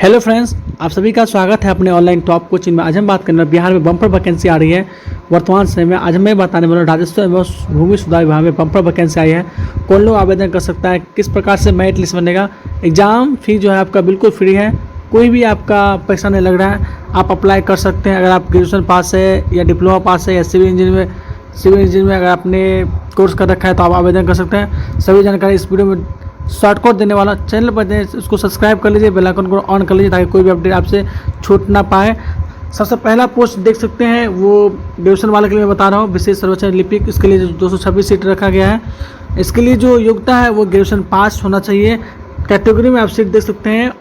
Hello friends, आप सभी का स्वागत है अपने ऑनलाइन टॉप कोचिंग में। आज हम बात करना बिहार में बम्पर वैकेंसी आ रही है वर्तमान समय में। आज मैं बताने वाला राजस्व एवं भूमि सुधार विभाग में बम्पर वैकेंसी आई है। कौन लोग आवेदन कर सकता है, किस प्रकार से मेरिट लिस्ट बनेगा। एग्जाम फी जो है आपका बिल्कुल फ्री है, कोई भी आपका पैसा नहीं लग रहा है। आप अप्लाई कर सकते हैं अगर आप ग्रेजुएशन पास है या डिप्लोमा पास है या सिविल इंजीनियर में अगर आपने कोर्स कर रखा है तो आप आवेदन कर सकते हैं। सभी जानकारी इस वीडियो में शॉर्टकट देने वाला। चैनल पर दें उसको सब्सक्राइब कर लीजिए, बेल आइकन को ऑन कर लीजिए ताकि कोई भी अपडेट आपसे छूट ना पाए। सबसे पहला पोस्ट देख सकते हैं वो ग्रेजुएशन वाले के लिए मैं बता रहा हूँ, विशेष सर्वेक्षण लिपिक। इसके लिए 226 सीट रखा गया है। इसके लिए जो योग्यता है वो ग्रेजुएशन पास होना चाहिए। कैटेगरी में आप सीट देख सकते हैं।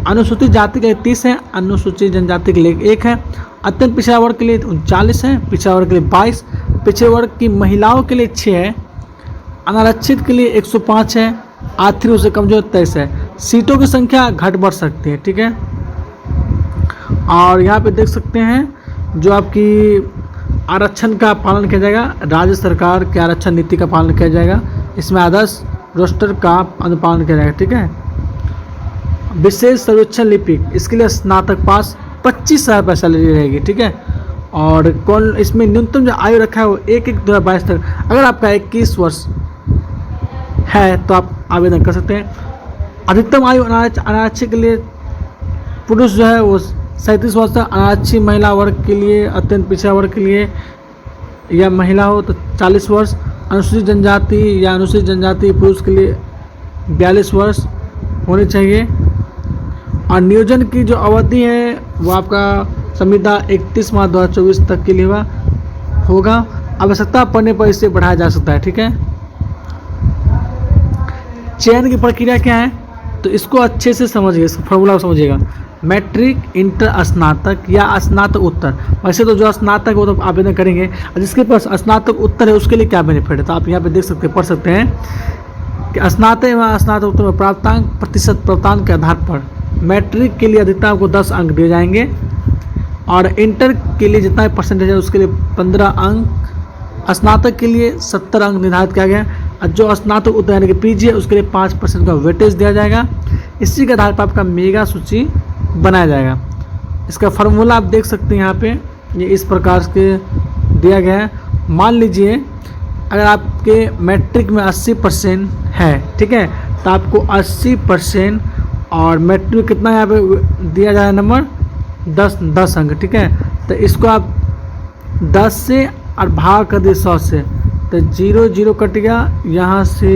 अनुसूचित जाति के लिए 30 है, अनुसूचित जनजाति के लिए 1 है, अत्यंत पिछड़ा वर्ग के लिए 39 है, पिछड़ा वर्ग के लिए 22, पिछड़े वर्ग की महिलाओं के लिए 6 है, अनारक्षित के लिए 105 है, आर्थिक रूप से कमजोर 23 है। सीटों की संख्या घट बढ़ सकती है, ठीक है। और यहाँ पे देख सकते हैं जो आपकी आरक्षण का पालन किया जाएगा, राज्य सरकार के आरक्षण नीति का पालन किया जाएगा। इसमें आदर्श रोस्टर का अनुपालन किया जाएगा, ठीक है। विशेष सर्वेक्षण लिपिक, इसके लिए स्नातक पास 25,000 रुपये सैलरी रहेगी, ठीक है। और कौन इसमें न्यूनतम जो आयु रखा है वो 1/1/2022 तक। अगर आपका 21 वर्ष है तो आप आवेदन कर सकते हैं। अधिकतम आयु अनारक्षित के लिए पुरुष जो है वो 37 वर्ष तक, अनारक्षित महिला वर्ग के लिए, अत्यंत पिछड़ा वर्ग के लिए या महिला हो तो 40 वर्ष, अनुसूचित जनजाति या अनुसूचित जनजाति पुरुष के लिए 42 वर्ष होनी चाहिए। और नियोजन की जो अवधि है वो आपका संविदा 31 मार्च 2024 तक के लिए होगा। आवश्यकता पड़ने पर इसे बढ़ाया जा सकता है, ठीक है। चयन की प्रक्रिया क्या है तो इसको अच्छे से समझिए, इसका फॉर्मूला समझिएगा। मैट्रिक, इंटर, स्नातक या स्नातक उत्तर। वैसे तो जो स्नातक है वो तो आवेदन करेंगे, और जिसके पास स्नातक उत्तर है उसके लिए क्या बेनिफिट है तो आप यहाँ पे देख सकते हैं, पढ़ सकते हैं कि स्नातक एवं स्नातक उत्तर में प्राप्तांक प्रतिशत प्राप्तांक के आधार पर मैट्रिक के लिए अधिकतम आपको 10 अंक दिए जाएंगे, और इंटर के लिए जितना परसेंटेज है उसके लिए 15 अंक, स्नातक के लिए 70 अंक निर्धारित किया गया। और जो स्नातक उत्तर यानी कि पीजी है उसके लिए 5% का वेटेज दिया जाएगा। इसी के आधार पर आपका मेगा सूची बनाया जाएगा। इसका फार्मूला आप देख सकते हैं यहाँ पे, ये इस प्रकार के दिया गया है। मान लीजिए अगर आपके मैट्रिक में 80% है, ठीक है, तो आपको 80% और मैट्रिक में कितना यहाँ पे दिया जाए नंबर 10 अंक, ठीक है। तो इसको आप 10 से और भाग कर दिए 100 से, तो 0 0 कट गया, यहाँ से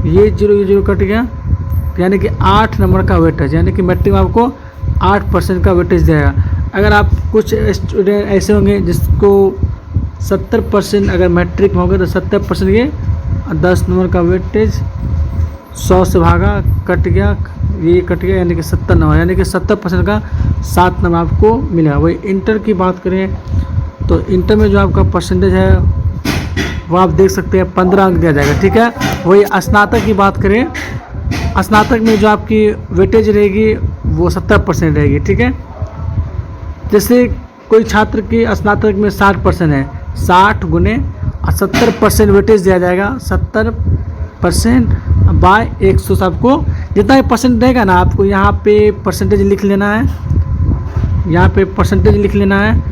ये 0 कट गया, यानी कि 8 नंबर का वेटेज, यानी कि मैट्रिक में आपको 8% का वेटेज देगा। अगर आप कुछ स्टूडेंट ऐसे होंगे जिसको 70% अगर मैट्रिक में होंगे तो 70% ये, 10 नंबर का वेटेज 100 से भागा कट गया, ये कट गया, यानी कि 70 नंबर, यानी कि 70% का 7 नंबर आपको मिलेगा। वही इंटर की बात करें तो इंटर में जो आपका परसेंटेज है वो आप देख सकते हैं 15 अंक दिया जाएगा, ठीक है। वही स्नातक की बात करें, स्नातक में जो आपकी वेटेज रहेगी वो 70% रहेगी, ठीक है। जैसे कोई छात्र की स्नातक में 60% है, 60 गुने 70% वेटेज दिया जाएगा। 70% बाय 100 से आपको जितना भी परसेंट रहेगा ना, आपको यहाँ पे परसेंटेज लिख लेना है, यहाँ पे परसेंटेज लिख लेना है,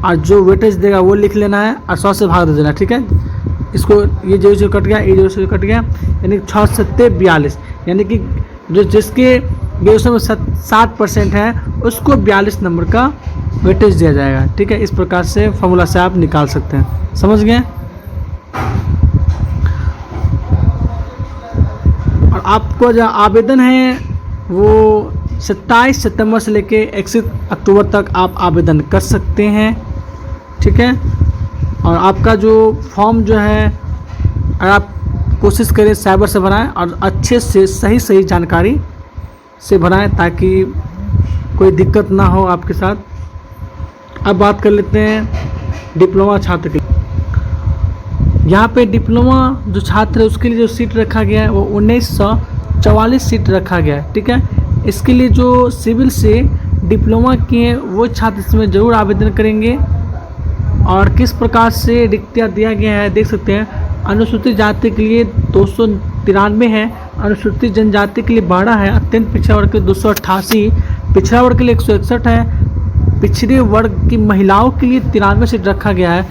और जो वेटेज देगा वो लिख लेना है और 100 से भाग दे देना, ठीक है। इसको ये 0 कट गया, ये 0 कट गया, यानी 6 7 42, यानी कि जो जिसके ग्रेजुएशन में 60% है उसको 42 नंबर का वेटेज दिया जाएगा, ठीक है। इस प्रकार से फॉर्मूला से आप निकाल सकते हैं, समझ गए। और आपको जो आवेदन है वो 27 सितंबर से लेके 31 अक्टूबर तक आप आवेदन कर सकते हैं, ठीक है। और आपका जो फॉर्म जो है अगर आप कोशिश करें साइबर से बनाएं और अच्छे से सही जानकारी से बनाएं ताकि कोई दिक्कत ना हो आपके साथ। अब बात कर लेते हैं डिप्लोमा छात्र के लिए। यहाँ पे डिप्लोमा जो छात्र है उसके लिए जो सीट रखा गया है वो 1944 सीट रखा गया है, ठीक है। इसके लिए जो सिविल से डिप्लोमा किए हैं वो छात्र इसमें ज़रूर आवेदन करेंगे। और किस प्रकार से रिक्तियाँ दिया गया है देख सकते हैं। अनुसूचित जाति के लिए 293 है, अनुसूचित जनजाति के लिए 12 है, अत्यंत पिछड़ा वर्ग के 288, पिछड़ा वर्ग के लिए 161 है, पिछड़े वर्ग की महिलाओं के लिए 93 सीट रखा गया है,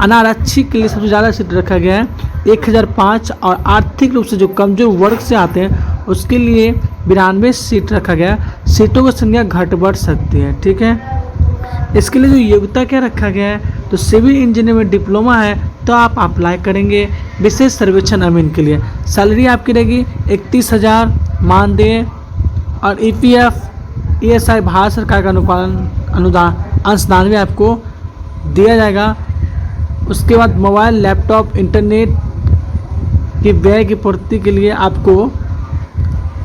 अनारक्षित के लिए सबसे ज़्यादा सीट रखा गया है 1005, और आर्थिक रूप से जो कमजोर वर्ग से आते हैं उसके लिए 92 सीट रखा गया है। सीटों की संख्या घट बढ़ सकती है, ठीक है। इसके लिए जो योग्यता क्या रखा गया है, तो सिविल इंजीनियर में डिप्लोमा है तो आप अप्लाई करेंगे विशेष सर्वेक्षण अमीन के लिए। सैलरी आपकी रहेगी 31,000 मानदेय, और EPF ESI भारत सरकार का अनुदान अंशदान भी आपको दिया जाएगा। उसके बाद मोबाइल लैपटॉप इंटरनेट की व्यय की पूर्ति के लिए आपको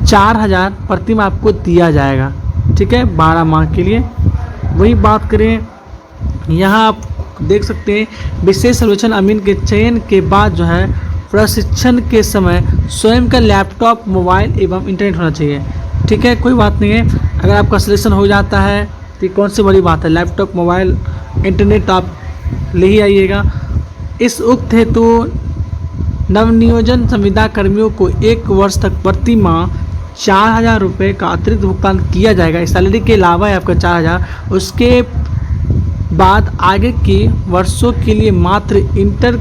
4,000 प्रति माह आपको दिया जाएगा, ठीक है, 12 माह के लिए। वही बात करें, यहाँ आप देख सकते हैं विशेष सर्वेक्षण अमीन के चयन के बाद जो है प्रशिक्षण के समय स्वयं का लैपटॉप मोबाइल एवं इंटरनेट होना चाहिए, ठीक है। कोई बात नहीं है, अगर आपका सिलेक्शन हो जाता है तो कौन सी बड़ी बात है, लैपटॉप मोबाइल इंटरनेट तो आप ले ही आइएगा। इस उक्त हेतु नवनियोजन संविदा कर्मियों को 1 वर्ष तक प्रति माह 4,000 रुपये का अतिरिक्त भुगतान किया जाएगा। इस सैलरी के अलावा है आपका 4,000, उसके बाद आगे के वर्षों के लिए मात्र इंटर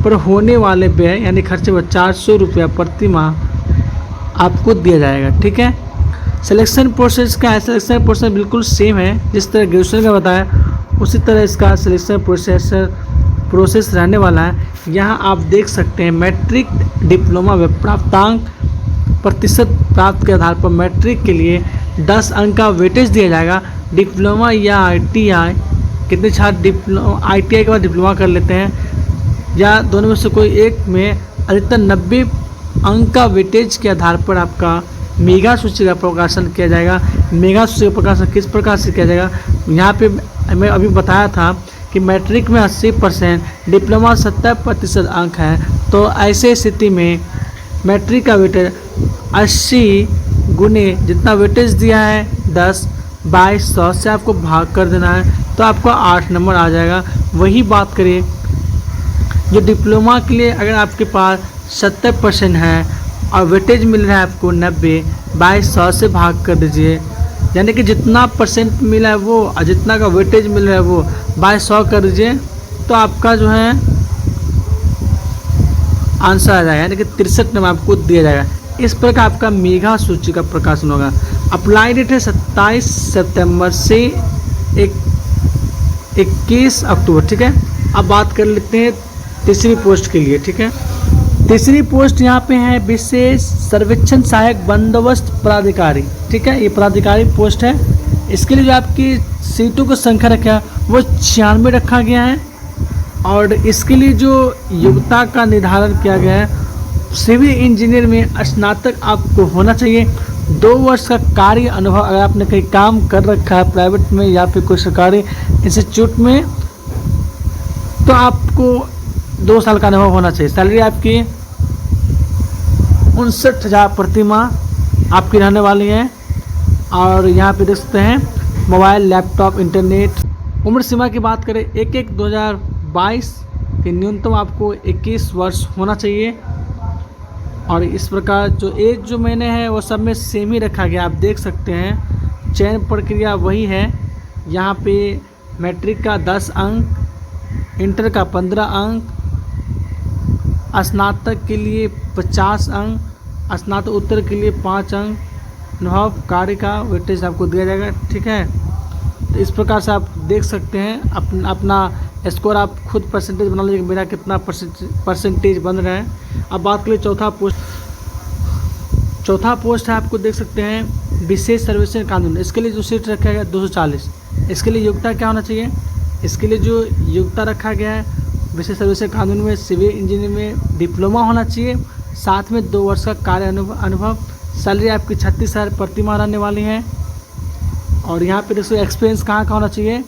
पर होने वाले व्यय यानी खर्चे पर 400 रुपया प्रति माह आपको दिया जाएगा, ठीक है। सिलेक्शन प्रोसेस का है, सिलेक्शन प्रोसेस बिल्कुल सेम है जिस तरह ग्रेजुएशन का बताया उसी तरह इसका सिलेक्शन प्रोसेस रहने वाला है। यहाँ आप देख सकते हैं मैट्रिक डिप्लोमा में प्राप्तांक प्रतिशत प्राप्त के आधार पर मैट्रिक के लिए 10 अंक का वेटेज दिया जाएगा। डिप्लोमा या ITI कितने छात्र ITI के बाद डिप्लोमा कर लेते हैं या दोनों में से कोई एक में अधिकतम 90 अंक का वेटेज के आधार पर आपका मेगा सूची का प्रकाशन किया जाएगा। मेगा सूची का प्रकाशन किस प्रकार से किया जाएगा, यहाँ पे मैं अभी बताया था कि मैट्रिक में 80%, डिप्लोमा 70% अंक है, तो ऐसे स्थिति में मैट्रिक का वेटेज 80 गुने जितना वेटेज दिया है 10 2200 से आपको भाग कर देना है तो आपको 8 नंबर आ जाएगा। वही बात करें जो डिप्लोमा के लिए अगर आपके पास 70% है और वेटेज मिल रहा है आपको 90, 2200 से भाग कर दीजिए, यानी कि जितना परसेंट मिला है वो और जितना का वेटेज मिल रहा है वो 2200 कर दीजिए तो आपका जो है आंसर आ जाएगा, यानी कि 63 नंबर आपको दिया जाएगा। इस प्रकार आपका मेगा सूची का प्रकाशन होगा। अप्लाई डेट है 27 सितंबर से 21 अक्टूबर, ठीक है। अब बात कर लेते हैं तीसरी पोस्ट के लिए, ठीक है। तीसरी पोस्ट यहाँ पे है विशेष सर्वेक्षण सहायक बंदोबस्त पदाधिकारी, ठीक है, ये पदाधिकारी पोस्ट है। इसके लिए जो आपकी सीटों की संख्या रखा वो 96 रखा गया है और इसके लिए जो योग्यता का निर्धारण किया गया है सिविल इंजीनियर में स्नातक आपको होना चाहिए। 2 वर्ष का कार्य अनुभव अगर आपने कहीं काम कर रखा है प्राइवेट में या फिर कोई सरकारी इंस्टीट्यूट में तो आपको 2 साल का अनुभव होना चाहिए। सैलरी आपकी 59,000 प्रति माह आपकी रहने वाली है और यहाँ पे देख सकते हैं मोबाइल लैपटॉप इंटरनेट। उम्र सीमा की बात करें 1/1/2022 के न्यूनतम आपको 21 वर्ष होना चाहिए और इस प्रकार जो एज जो मैंने है वो सब में सेम ही रखा गया। आप देख सकते हैं चयन प्रक्रिया वही है। यहाँ पे मैट्रिक का 10 अंक, इंटर का 15 अंक, स्नातक के लिए 50 अंक, स्नातकोत्तर के लिए 5 अंक, अनुभव कार्य का वेटेज आपको दिया जाएगा, ठीक है। तो इस प्रकार से आप देख सकते हैं अपना स्कोर आप खुद परसेंटेज बना लीजिए मेरा कितना परसेंटेज बन रहा है। अब बात करें चौथा पोस्ट है आपको देख सकते हैं विशेष सर्वेक्षण कानून। इसके लिए जो सीट रखा गया 240। इसके लिए योग्यता क्या होना चाहिए, इसके लिए जो योग्यता रखा गया है विशेष सर्वेक्षण कानून में सिविल इंजीनियर में डिप्लोमा होना चाहिए, साथ में 2 वर्ष का कार्य अनुभव। सैलरी आपकी 36,000 प्रति माह रहने वाली है और यहाँ पे देखो एक्सपीरियंस कहाँ का होना चाहिए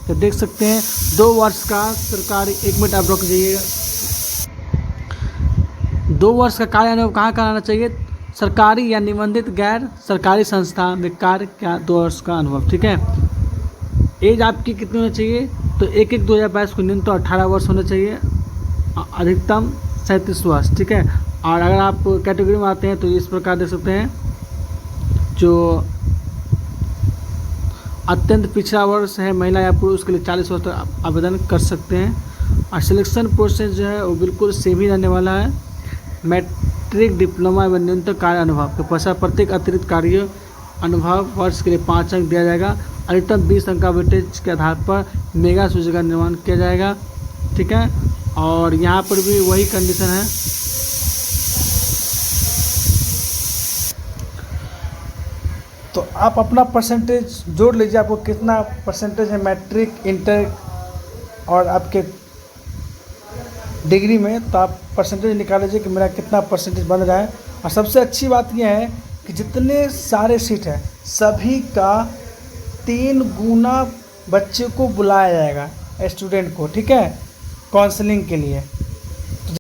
तो देख सकते हैं 2 वर्ष का सरकारी, 1 मिनट आप रुक जाइएगा, 2 वर्ष का कार्य अनुभव कहाँ कराना चाहिए, सरकारी या निबंधित गैर सरकारी संस्था में कार्य का 2 वर्ष का अनुभव, ठीक है। एज आपकी कितनी होनी चाहिए तो 1/1/2022 को न्यूनतम 18 वर्ष होना चाहिए, अधिकतम 37 वर्ष, ठीक है। और अगर आप कैटेगरी में आते हैं तो इस प्रकार देख सकते हैं जो अत्यंत पिछड़ा वर्ष है महिला या पुरुष, उसके लिए 40 वर्ष तक आप आवेदन कर सकते हैं। और सिलेक्शन प्रोसेस जो है वो बिल्कुल सेम ही रहने वाला है। मैट्रिक, डिप्लोमा एवं न्यूनतम कार्य अनुभव के पश्चात प्रत्येक अतिरिक्त कार्य अनुभव वर्ष के लिए 5 अंक दिया जाएगा। अधिकतम 20 अंक का वेटेज के आधार पर मेगा सूची का निर्माण किया जाएगा। ठीक है, और यहाँ पर भी वही कंडीशन है। तो आप अपना परसेंटेज जोड़ लीजिए, आपको कितना परसेंटेज है मैट्रिक, इंटर और आपके डिग्री में, तो आप परसेंटेज निकाल लीजिए कि मेरा कितना परसेंटेज बन रहा है। और सबसे अच्छी बात यह है कि जितने सारे सीट हैं सभी का 3 गुना बच्चे को बुलाया जाएगा, स्टूडेंट को, ठीक है, काउंसलिंग के लिए।